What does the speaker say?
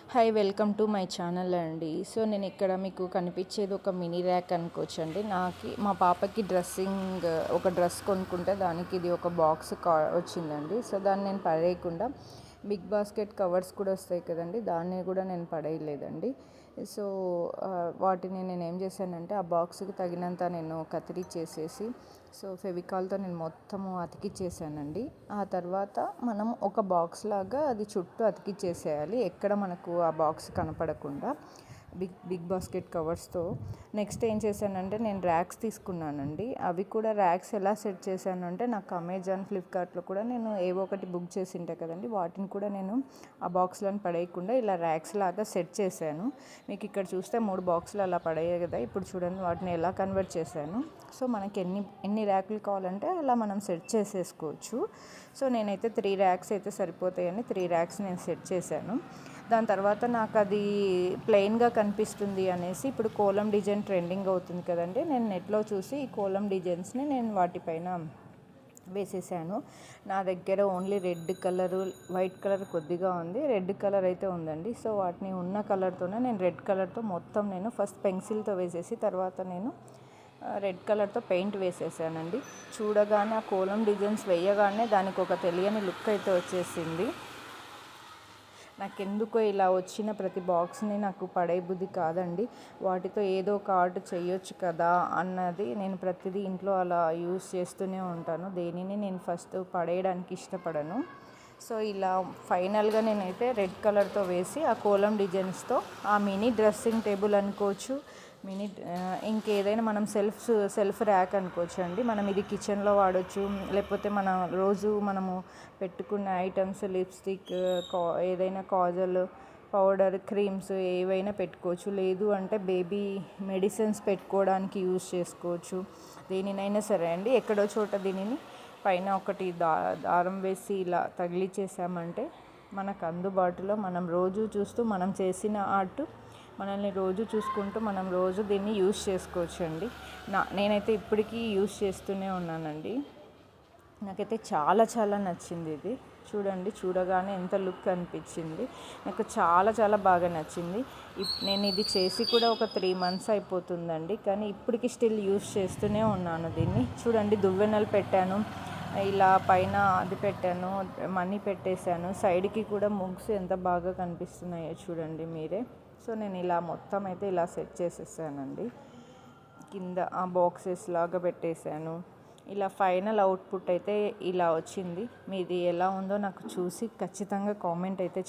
Hi welcome to my channel అండి. So నేను ఇక్కడ మీకు కనిపించేది ఒక మినీ ర్యాక్ అనుకోవచ్చండి. మా పాపకి ఒక డ్రెస్ కొనుక్కుంటే దానికి ఇది ఒక బాక్స్ వచ్చిందండి. సో దాన్ని నేను పడేయకుండా బిగ్ బాస్కెట్ కవర్స్ కూడా వస్తాయి కదండి, దాన్ని కూడా నేను పడేయలేదండి. సో వాటిని నేను ఏం చేశానంటే ఆ బాక్స్కి తగినంత నేను కత్తిరించేసేసి ఫెవికాల్తో నేను మొత్తము అతికిచ్చేసానండి. ఆ తర్వాత మనం ఒక బాక్స్ లాగా అది చుట్టూ అతికిచ్చేసేయాలి, ఎక్కడ మనకు ఆ బాక్స్ కనపడకుండా బిగ్ బాస్కెట్ కవర్స్తో. నెక్స్ట్ ఏం చేశానంటే నేను ర్యాక్స్ తీసుకున్నానండి. అవి కూడా ర్యాక్స్ ఎలా సెట్ చేశానంటే నాకు అమెజాన్, ఫ్లిప్కార్ట్లో కూడా నేను ఏవో ఒకటి బుక్ చేసి ఉంటాయి కదండి, వాటిని కూడా నేను ఆ బాక్స్లను పడేయకుండా ఇలా ర్యాక్స్ లాగా సెట్ చేశాను. మీకు ఇక్కడ చూస్తే 3 బాక్సులు అలా పడేయాయి కదా, ఇప్పుడు చూడండి వాటిని ఎలా కన్వర్ట్ చేశాను. సో మనకి ఎన్ని ర్యాకులు కావాలంటే అలా మనం సెట్ చేసేసుకోవచ్చు. సో నేనైతే 3 ర్యాక్స్ అయితే సరిపోతాయని 3 ర్యాక్స్ నేను సెట్ చేశాను. దాని తర్వాత నాకు అది ప్లెయిన్గా కనిపిస్తుంది అనేసి, ఇప్పుడు కోలం డిజైన్ ట్రెండింగ్ అవుతుంది కదండి, నేను నెట్లో చూసి ఈ కోలం డిజైన్స్ని నేను వాటిపైన వేసేసాను. నా దగ్గర only red colour, white colour కొద్దిగా ఉంది, రెడ్ కలర్ అయితే ఉందండి. సో వాటిని ఉన్న కలర్తోనే నేను రెడ్ కలర్తో మొత్తం నేను ఫస్ట్ పెన్సిల్తో వేసేసి తర్వాత నేను రెడ్ కలర్తో పెయింట్ వేసేసానండి. చూడగానే ఆ కోలం డిజైన్స్ వేయగానే దానికి ఒక తెలియని లుక్ అయితే వచ్చేసింది. నాకెందుకో ఇలా వచ్చిన ప్రతి బాక్స్ని నాకు పడేయబుద్ధి కాదండి, వాటితో ఏదో ఒక ఆర్ట్ చేయొచ్చు కదా అన్నది నేను ప్రతిదీ ఇంట్లో అలా యూస్ చేస్తూనే ఉంటాను. దేనిని నేను ఫస్ట్ పడేయడానికి ఇష్టపడను. సో ఇలా ఫైనల్గా నేనైతే రెడ్ కలర్తో వేసి ఆ కోలం డిజైన్స్తో ఆ మినీ డ్రెస్సింగ్ టేబుల్ అనుకోవచ్చు, ఇంకేదైనా మనం సెల్ఫ్ ర్యాక్ అనుకోవచ్చు అండి. మనం ఇది కిచెన్లో వాడచ్చు, లేకపోతే రోజు మనము పెట్టుకున్న ఐటమ్స్, లిప్స్టిక్, ఏదైనా కాజల్, పౌడర్, క్రీమ్స్ ఏవైనా పెట్టుకోవచ్చు. లేదు అంటే బేబీ మెడిసిన్స్ పెట్టుకోవడానికి యూజ్ చేసుకోవచ్చు. దేనినైనా సరే అండి, ఎక్కడో చోట దీనిని పైన ఒకటి దారం వేసి ఇలా తగిలిచ్చేసామంటే మనకు అందుబాటులో మనం రోజు చూస్తూ మనం చేసిన ఆర్ట్ మనల్ని రోజు చూసుకుంటూ మనం రోజు దీన్ని యూజ్ చేసుకోవచ్చు అండి. నేనైతే ఇప్పటికీ యూజ్ చేస్తూనే ఉన్నానండి. నాకైతే చాలా చాలా నచ్చింది ఇది. చూడండి, చూడగానే ఎంత లుక్ అనిపించింది, నాకు చాలా చాలా బాగా నచ్చింది. నేను ఇది చేసి కూడా ఒక 3 months అయిపోతుందండి, కానీ ఇప్పటికి స్టిల్ యూజ్ చేస్తూనే ఉన్నాను దీన్ని. చూడండి, దువ్వెనలు పెట్టాను, ఇలా పైన అది పెట్టాను, మనీ పెట్టేశాను, సైడ్కి కూడా ముగ్స్ ఎంత బాగా కనిపిస్తున్నాయో చూడండి మీరే. సో నేను ఇలా మొత్తం అయితే ఇలా సెట్ చేసేసానండి, కింద ఆ బాక్సెస్ లాగా పెట్టేశాను. ఇలా ఫైనల్ అవుట్పుట్ అయితే ఇలా వచ్చింది. మీది ఎలా ఉందో నాకు చూసి ఖచ్చితంగా కామెంట్ అయితే